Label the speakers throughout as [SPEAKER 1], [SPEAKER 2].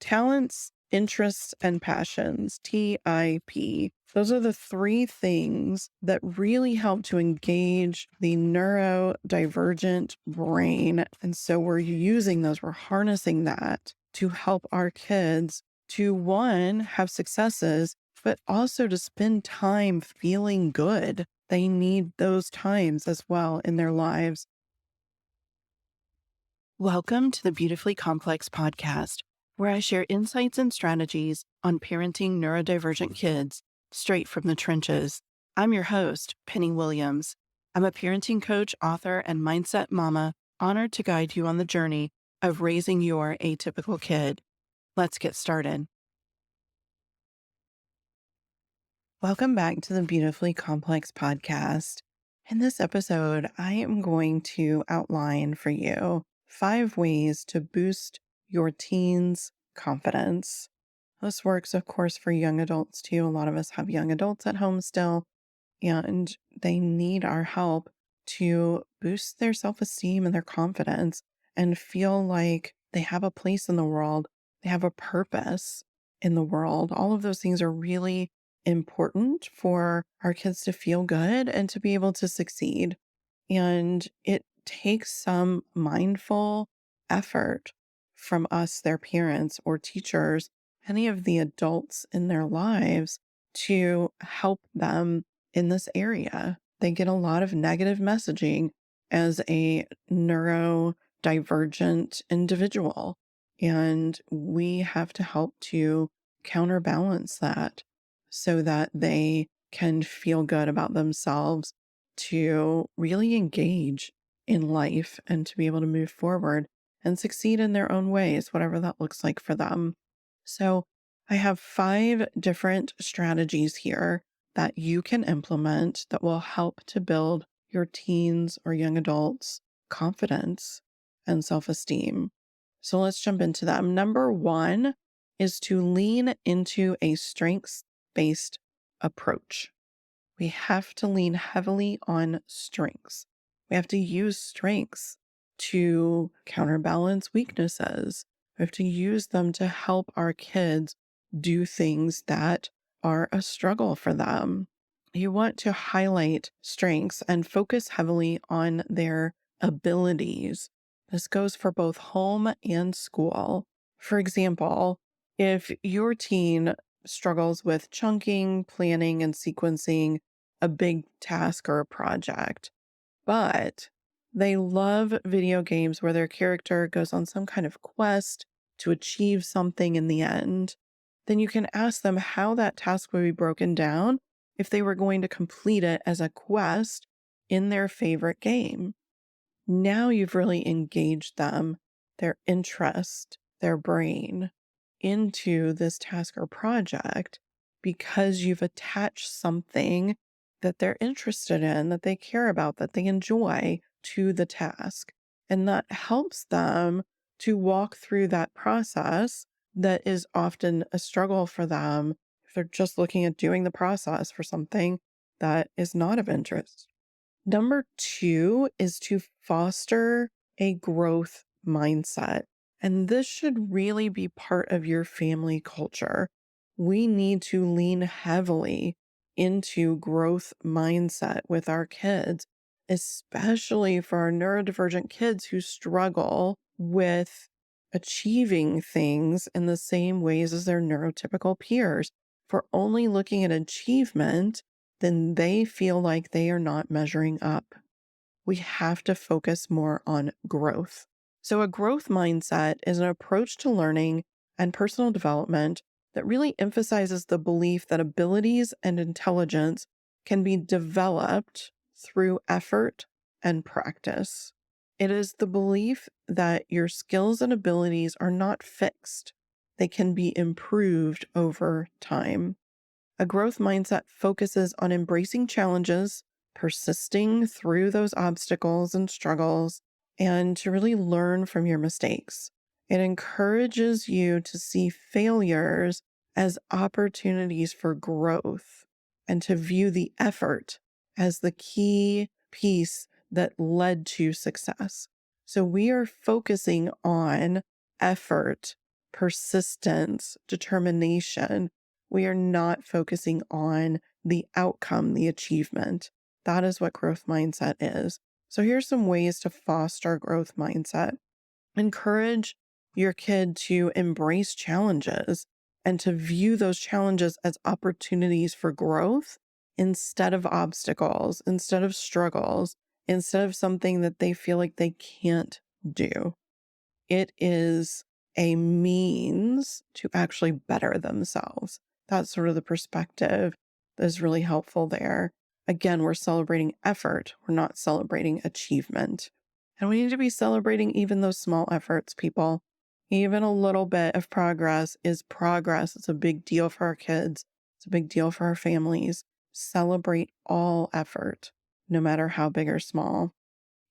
[SPEAKER 1] Talents, interests, and passions, TIP. Those are the three things that really help to engage the neurodivergent brain. And so we're using those, we're harnessing that to help our kids to one, have successes, but also to spend time feeling good. They need those times as well in their lives. Welcome to the Beautifully Complex podcast, where I share insights and strategies on parenting neurodivergent kids straight from the trenches. I'm your host, Penny Williams. I'm a parenting coach, author, and mindset mama, honored to guide you on the journey of raising your atypical kid. Let's get started. Welcome back to the Beautifully Complex podcast. In this episode, I am going to outline for you 5 ways to boost your teens' confidence. This works, of course, for young adults too. A lot of us have young adults at home still, and they need our help to boost their self-esteem and their confidence and feel like they have a place in the world, they have a purpose in the world. All of those things are really important for our kids to feel good and to be able to succeed. And it takes some mindful effort from us, their parents or teachers, any of the adults in their lives to help them in this area. They get a lot of negative messaging as a neurodivergent individual. And we have to help to counterbalance that so that they can feel good about themselves, to really engage in life and to be able to move forward and succeed in their own ways, whatever that looks like for them. So, I have 5 different strategies here that you can implement that will help to build your teens or young adults' confidence and self esteem. So, let's jump into them. Number 1 is to lean into a strengths based approach. We have to lean heavily on strengths. We have to use strengths to counterbalance weaknesses. We have to use them to help our kids do things that are a struggle for them. You want to highlight strengths and focus heavily on their abilities. This goes for both home and school. For example, if your teen struggles with chunking, planning, and sequencing a big task or a project, but they love video games where their character goes on some kind of quest to achieve something in the end, then you can ask them how that task would be broken down if they were going to complete it as a quest in their favorite game. Now you've really engaged them, their interest, their brain into this task or project because you've attached something that they're interested in, that they care about, that they enjoy to the task. And that helps them to walk through that process that is often a struggle for them if they're just looking at doing the process for something that is not of interest. Number 2 is to foster a growth mindset. And this should really be part of your family culture. We need to lean heavily into growth mindset with our kids, especially for our neurodivergent kids who struggle with achieving things in the same ways as their neurotypical peers. If we're only looking at achievement, then they feel like they are not measuring up. We have to focus more on growth. So, a growth mindset is an approach to learning and personal development that really emphasizes the belief that abilities and intelligence can be developed through effort and practice. It is the belief that your skills and abilities are not fixed, they can be improved over time. A growth mindset focuses on embracing challenges, persisting through those obstacles and struggles, and to really learn from your mistakes. It encourages you to see failures as opportunities for growth and to view the effort as the key piece that led to success. So we are focusing on effort, persistence, determination. We are not focusing on the outcome, the achievement. That is what growth mindset is. So here's some ways to foster growth mindset. Encourage your kid to embrace challenges and to view those challenges as opportunities for growth instead of obstacles, instead of struggles, instead of something that they feel like they can't do. It is a means to actually better themselves. That's sort of the perspective that is really helpful there. Again, we're celebrating effort, we're not celebrating achievement. And we need to be celebrating even those small efforts, people. Even a little bit of progress is progress. It's a big deal for our kids, it's a big deal for our families. Celebrate all effort, no matter how big or small.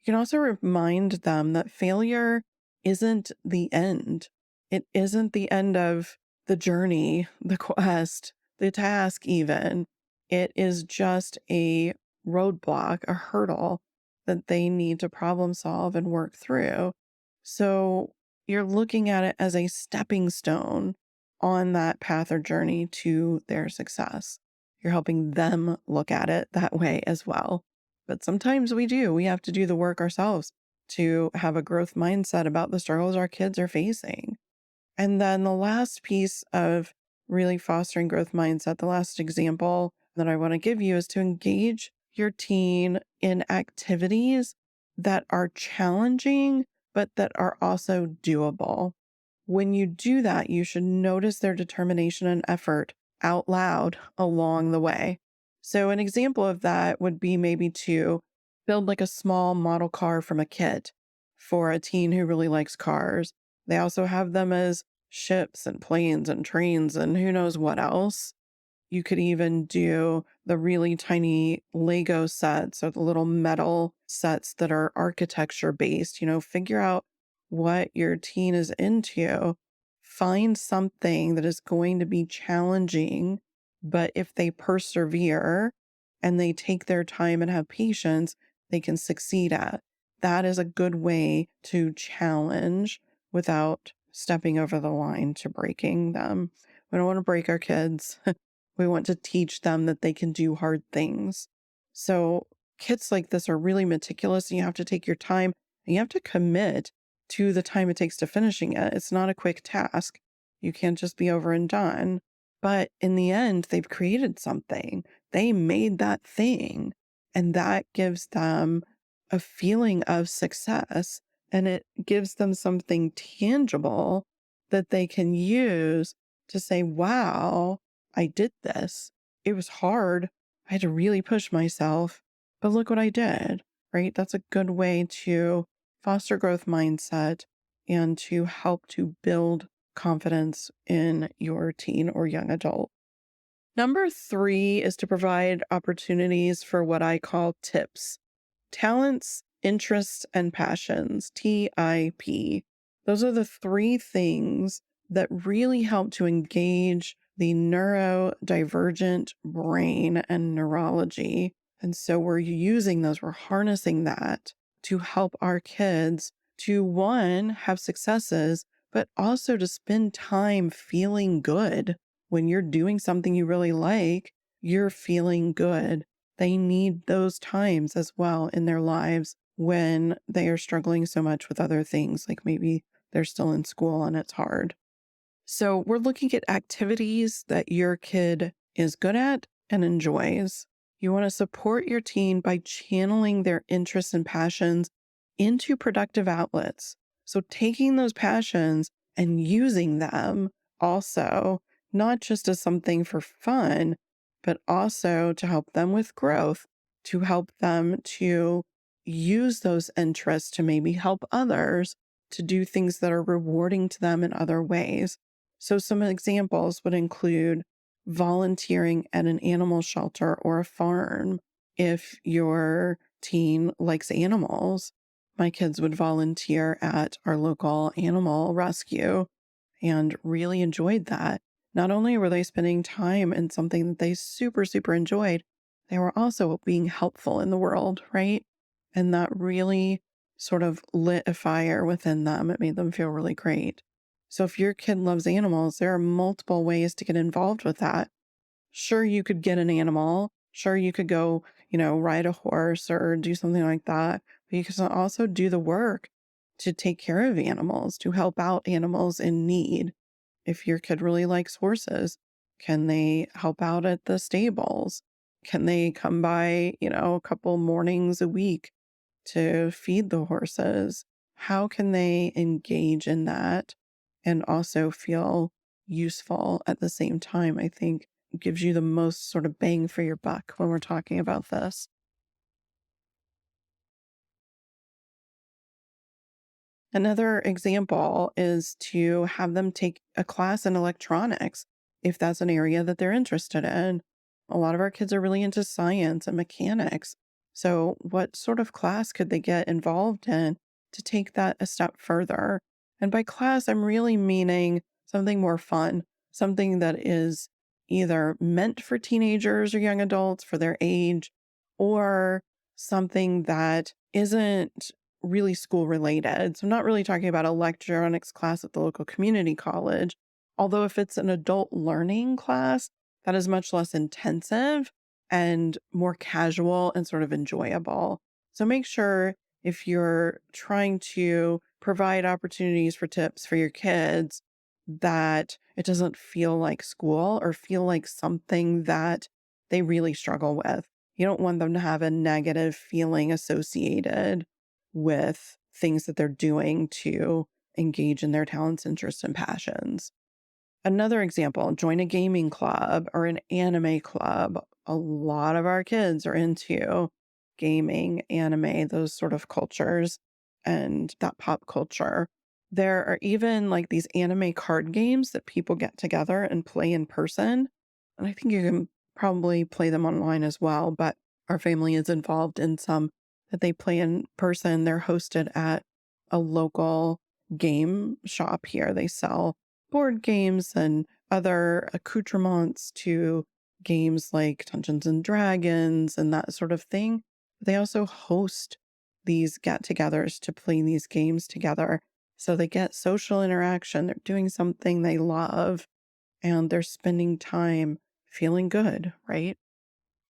[SPEAKER 1] You can also remind them that failure isn't the end. It isn't the end of the journey, the quest, the task, even. It is just a roadblock, a hurdle that they need to problem solve and work through. So you're looking at it as a stepping stone on that path or journey to their success. You're helping them look at it that way as well. But sometimes we do. We have to do the work ourselves to have a growth mindset about the struggles our kids are facing. And then the last piece of really fostering growth mindset, the last example that I want to give you is to engage your teen in activities that are challenging, but that are also doable. When you do that, you should notice their determination and effort out loud along the way. So, an example of that would be maybe to build like a small model car from a kit for a teen who really likes cars. They also have them as ships and planes and trains and who knows what else. You could even do the really tiny Lego sets or the little metal sets that are architecture based. Figure out what your teen is into. Find something that is going to be challenging, but if they persevere and they take their time and have patience, they can succeed at. That is a good way to challenge without stepping over the line to breaking them. We don't want to break our kids. We want to teach them that they can do hard things. So kits like this are really meticulous, and you have to take your time and you have to commit to the time it takes to finishing it. It's not a quick task. You can't just be over and done. But in the end, they've created something. They made that thing. And that gives them a feeling of success. And it gives them something tangible that they can use to say, wow, I did this. It was hard. I had to really push myself, but look what I did, right? That's a good way to foster growth mindset and to help to build confidence in your teen or young adult. Number 3 is to provide opportunities for what I call tips. Talents, interests, and passions, TIP. Those are the 3 things that really help to engage the neurodivergent brain and neurology. And so we're using those, we're harnessing that to help our kids to, one, have successes, but also to spend time feeling good. When you're doing something you really like, you're feeling good. They need those times as well in their lives when they are struggling so much with other things, like maybe they're still in school and it's hard. So we're looking at activities that your kid is good at and enjoys. You want to support your teen by channeling their interests and passions into productive outlets. So taking those passions and using them also, not just as something for fun, but also to help them with growth, to help them to use those interests to maybe help others to do things that are rewarding to them in other ways. So some examples would include volunteering at an animal shelter or a farm. If your teen likes animals, my kids would volunteer at our local animal rescue and really enjoyed that. Not only were they spending time in something that they super, super enjoyed, they were also being helpful in the world, right? And that really sort of lit a fire within them. It made them feel really great. So if your kid loves animals, there are multiple ways to get involved with that. Sure, you could get an animal. Sure, you could go, ride a horse or do something like that. But you can also do the work to take care of animals, to help out animals in need. If your kid really likes horses, can they help out at the stables? Can they come by, a couple mornings a week to feed the horses? How can they engage in that and also feel useful at the same time? I think gives you the most sort of bang for your buck when we're talking about this. Another example is to have them take a class in electronics if that's an area that they're interested in. A lot of our kids are really into science and mechanics. So, what sort of class could they get involved in to take that a step further? And by class, I'm really meaning something more fun, something that is either meant for teenagers or young adults for their age, or something that isn't really school related. So I'm not really talking about a electronics class at the local community college. Although if it's an adult learning class, that is much less intensive and more casual and sort of enjoyable. So make sure if you're trying to provide opportunities for tips for your kids that it doesn't feel like school or feel like something that they really struggle with. You don't want them to have a negative feeling associated with things that they're doing to engage in their talents, interests, and passions. Another example, join a gaming club or an anime club. A lot of our kids are into gaming, anime, those sort of cultures and that pop culture. There are even like these anime card games that people get together and play in person. And I think you can probably play them online as well, but our family is involved in some that they play in person. They're hosted at a local game shop here. They sell board games and other accoutrements to games like Dungeons and Dragons and that sort of thing. They also host these get togethers to play these games together. So they get social interaction. They're doing something they love and they're spending time feeling good, right?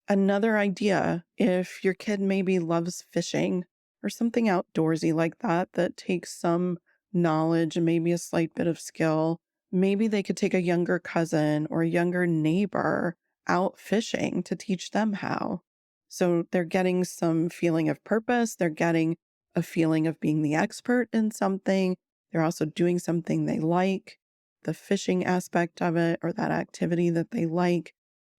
[SPEAKER 1] Another idea, if your kid maybe loves fishing or something outdoorsy like that, that takes some knowledge and maybe a slight bit of skill, maybe they could take a younger cousin or a younger neighbor out fishing to teach them how. So they're getting some feeling of purpose. They're getting a feeling of being the expert in something. They're also doing something they like, the fishing aspect of it or that activity that they like,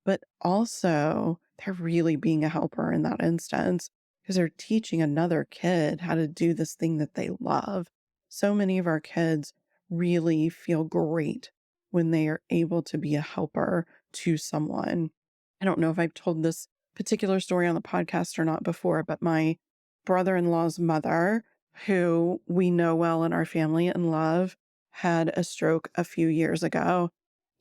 [SPEAKER 1] but also they're really being a helper in that instance because they're teaching another kid how to do this thing that they love. So many of our kids really feel great when they are able to be a helper to someone. I don't know if I've told this particular story on the podcast or not before, but my brother in law's mother, who we know well in our family and love, had a stroke a few years ago.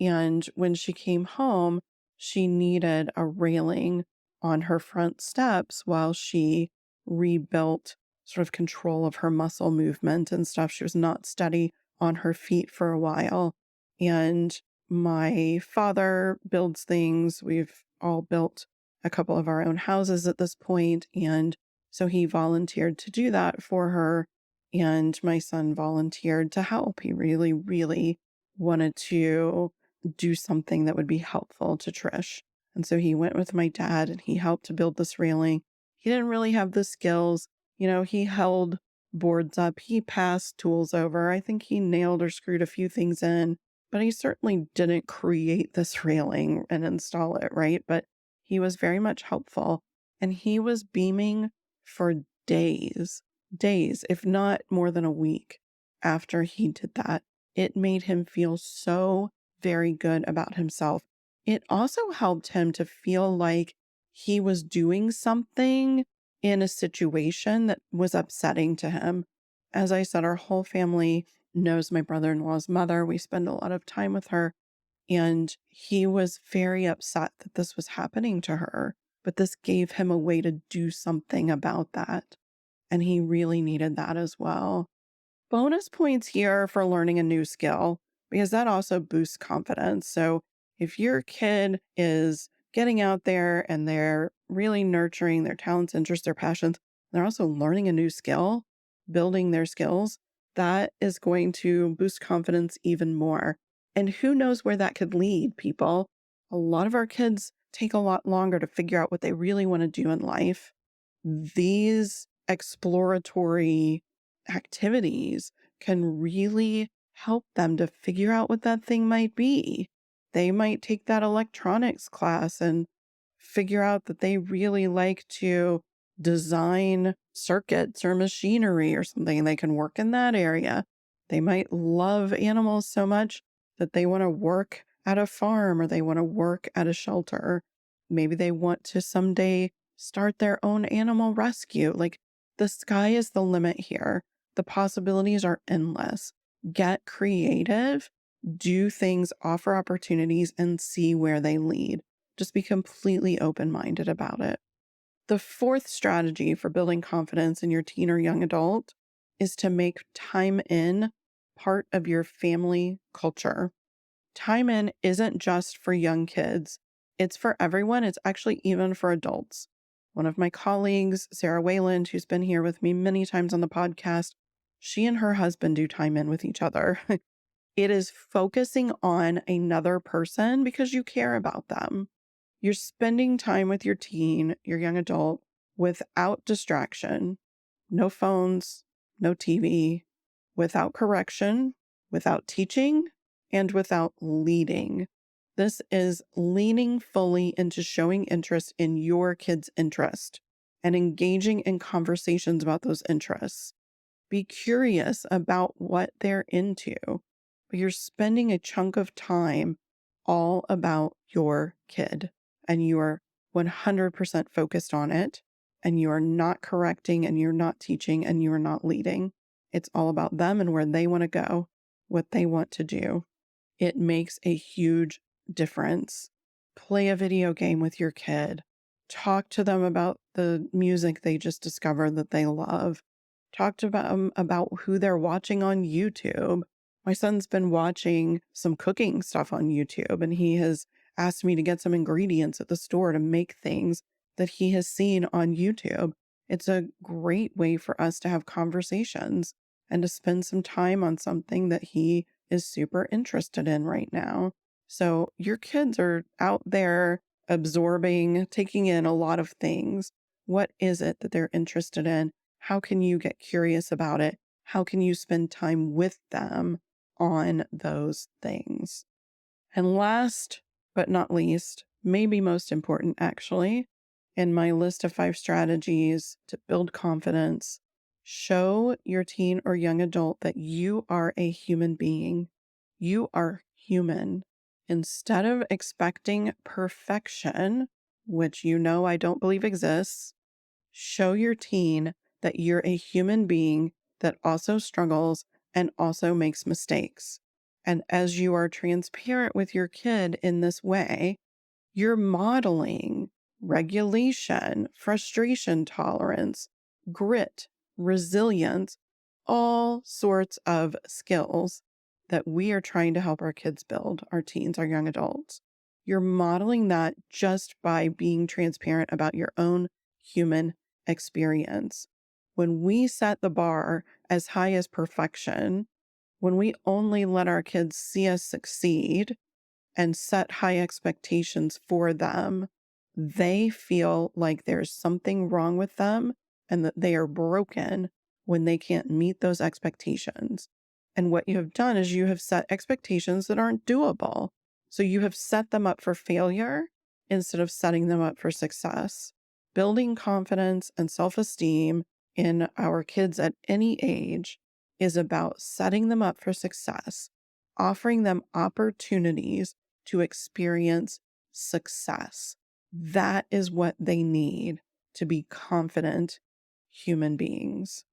[SPEAKER 1] And when she came home, she needed a railing on her front steps while she rebuilt sort of control of her muscle movement and stuff. She was not steady on her feet for a while. And my father builds things. We've all built a couple of our own houses at this point, and so he volunteered to do that for her. And my son volunteered to help. He really, really wanted to do something that would be helpful to Trish. And so he went with my dad and he helped to build this railing. He didn't really have the skills. He held boards up, he passed tools over. I think he nailed or screwed a few things in, but he certainly didn't create this railing and install it, right? But he was very much helpful and he was beaming for days, days, if not more than a week after he did that. It made him feel so very good about himself. It also helped him to feel like he was doing something in a situation that was upsetting to him. As I said, our whole family knows my brother in law's mother. We spend a lot of time with her. And he was very upset that this was happening to her. But this gave him a way to do something about that. And he really needed that as well. Bonus points here for learning a new skill because that also boosts confidence. So if your kid is getting out there and they're really nurturing their talents, interests, their passions, they're also learning a new skill, building their skills, that is going to boost confidence even more. And who knows where that could lead, people? A lot of our kids take a lot longer to figure out what they really want to do in life. These exploratory activities can really help them to figure out what that thing might be. They might take that electronics class and figure out that they really like to design circuits or machinery or something, and they can work in that area. They might love animals so much that they want to work at a farm or they want to work at a shelter. Maybe they want to someday start their own animal rescue. Like the sky is the limit here. The possibilities are endless. Get creative, do things, offer opportunities, and see where they lead. Just be completely open minded about it. The fourth strategy for building confidence in your teen or young adult is to make time in part of your family culture. Time in isn't just for young kids, it's for everyone. It's actually even for adults. One of my colleagues, Sarah Wayland, who's been here with me many times on the podcast, she and her husband do time in with each other. It is focusing on another person because you care about them. You're spending time with your teen, your young adult, without distraction, no phones, no TV, without correction, without teaching, and without leading. This is leaning fully into showing interest in your kid's interest and engaging in conversations about those interests. Be curious about what they're into, but you're spending a chunk of time all about your kid and you are 100% focused on it and you are not correcting and you're not teaching and you're not leading. It's all about them and where they want to go, what they want to do. It makes a huge difference. Play a video game with your kid. Talk to them about the music they just discovered that they love. Talk to them about who they're watching on YouTube. My son's been watching some cooking stuff on YouTube, and he has asked me to get some ingredients at the store to make things that he has seen on YouTube. It's a great way for us to have conversations and to spend some time on something that he is super interested in right now. So your kids are out there absorbing, taking in a lot of things. What is it that they're interested in? How can you get curious about it? How can you spend time with them on those things? And last but not least, maybe most important actually, in my list of 5 strategies to build confidence, show your teen or young adult that you are a human being. You are human. Instead of expecting perfection, which you know I don't believe exists, show your teen that you're a human being that also struggles and also makes mistakes. And as you are transparent with your kid in this way, you're modeling regulation, frustration tolerance, grit, resilience, all sorts of skills that we are trying to help our kids build, our teens, our young adults. You're modeling that just by being transparent about your own human experience. When we set the bar as high as perfection, when we only let our kids see us succeed, and set high expectations for them, they feel like there's something wrong with them and that they are broken when they can't meet those expectations. And what you have done is you have set expectations that aren't doable. So you have set them up for failure instead of setting them up for success. Building confidence and self esteem in our kids at any age is about setting them up for success, offering them opportunities to experience success. That is what they need to be confident human beings.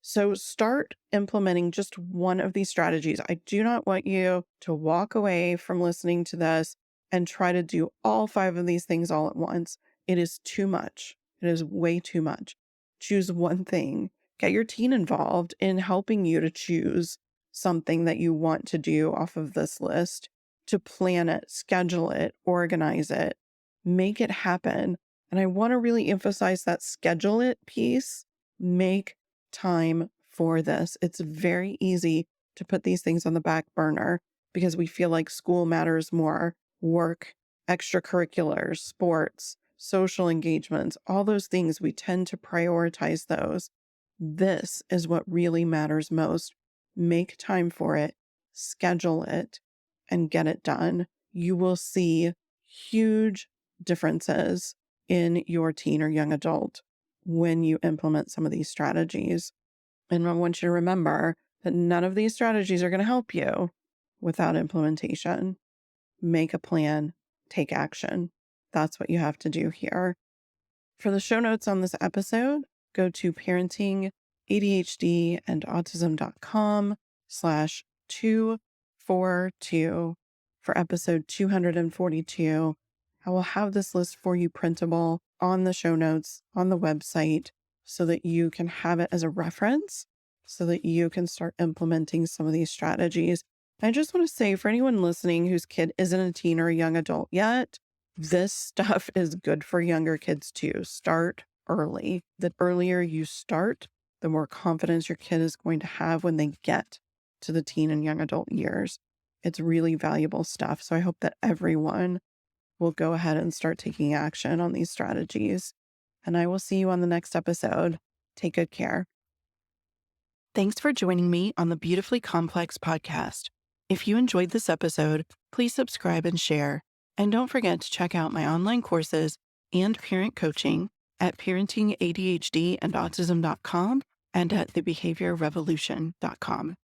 [SPEAKER 1] So start implementing just one of these strategies. I do not want you to walk away from listening to this and try to do all 5 of these things all at once. It is too much. It is way too much. Choose one thing. Get your teen involved in helping you to choose something that you want to do off of this list, to plan it, schedule it, organize it, make it happen. And I want to really emphasize that schedule it piece. Make time for this. It's very easy to put these things on the back burner because we feel like school matters more, work, extracurriculars, sports, social engagements, all those things. We tend to prioritize those. This is what really matters most. Make time for it, schedule it, and get it done. You will see huge differences in your teen or young adult when you implement some of these strategies. And I want you to remember that none of these strategies are going to help you without implementation. Make a plan, take action. That's what you have to do here. For the show notes on this episode, go to parentingadhdandautism.com/242 for episode 242. I will have this list for you printable on the show notes on the website so that you can have it as a reference, so that you can start implementing some of these strategies. I just want to say, for anyone listening whose kid isn't a teen or a young adult yet, this stuff is good for younger kids too. Start early. The earlier you start, the more confidence your kid is going to have when they get to the teen and young adult years. It's really valuable stuff. So I hope that everyone will go ahead and start taking action on these strategies. And I will see you on the next episode. Take good care. Thanks for joining me on the Beautifully Complex podcast. If you enjoyed this episode, please subscribe and share. And don't forget to check out my online courses and parent coaching at parentingadhdandautism.com and at thebehaviorrevolution.com.